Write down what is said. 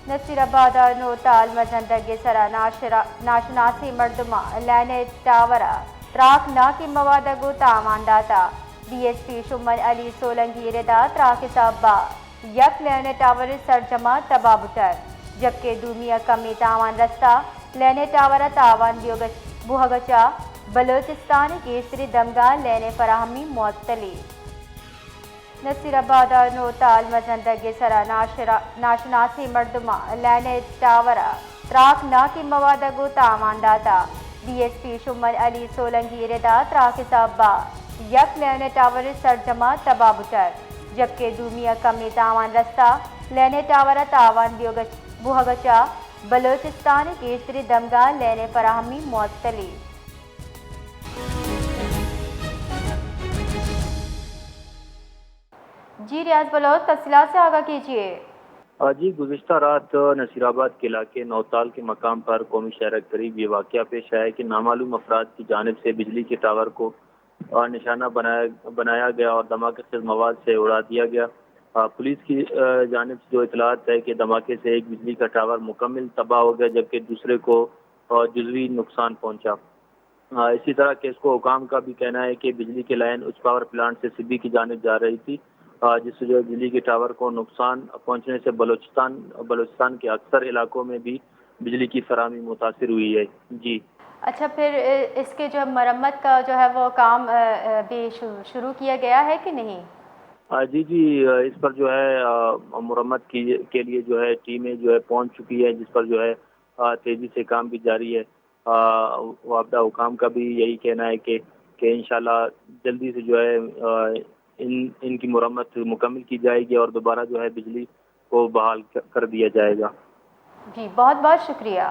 نصیرآباد نوتال مزندگی سرا ناشناسی مردما لین ٹاورا تراک ناکی موادگو تاوان داتا D S P Shaman علی سولنگی ردا تراک صابہ یک لین ٹاور سرجمہ تباہ بٹر جبکہ دومیا کمی تاوان رستہ لین ٹاورا تاوان بوہگچا بلوچستان کیسری دمگاہ لین فراہمی معطلی نصیرآباد نوتال مزندگی سرا ناشناسی مردما لین ٹاورا تراک ناکی موادگو تاوان داتا ڈی ایس پی شمن علی سولنگی ردا تراک صابہ یک لین ٹاور سرجمہ تباہ بٹر جبکہ دومیا کمی تاوان رستہ لین ٹاورا تاوان بوہگچا بلوچستان کیسری دمگاہ لین فراہمی معطلی جی ریاض بلوچ تفصیلات سے آگاہ کیجیے۔ جی گزشتہ رات نصیرآباد کے علاقے نوتال کے مقام پر قومی شہر کے قریب یہ واقعہ پیش آیا کہ نامعلوم افراد کی جانب سے بجلی کے ٹاور کو نشانہ بنایا گیا اور دھماکے خیز مواد سے اڑا دیا گیا۔ پولیس کی جانب سے جو اطلاعات ہے کہ دھماکے سے ایک بجلی کا ٹاور مکمل تباہ ہو گیا جبکہ دوسرے کو جزوی نقصان پہنچا۔ اسی طرح کیسکو حکام کا بھی کہنا ہے کہ بجلی کی لائن اس پاور پلانٹ سے سبی کی جانب جا رہی تھی جس سے جو بجلی کے ٹاور کو نقصان پہنچنے سے بلوچستان کے اکثر علاقوں میں بھی بجلی کی فراہمی متاثر ہوئی ہے۔ جی اچھا، پھر اس کے جو مرمت کا جو ہے وہ کام بھی شروع کیا گیا ہے کہ نہیں؟ جی اس پر جو ہے مرمت کے لیے جو ہے ٹیمیں جو ہے پہنچ چکی ہے جس پر جو ہے تیزی سے کام بھی جاری ہے۔ وابدہ حکام کا بھی یہی کہنا ہے کہ انشاءاللہ جلدی سے جو ہے ان کی مرمت مکمل کی جائے گی اور دوبارہ جو ہے بجلی کو بحال کر دیا جائے گا۔ جی بہت بہت شکریہ۔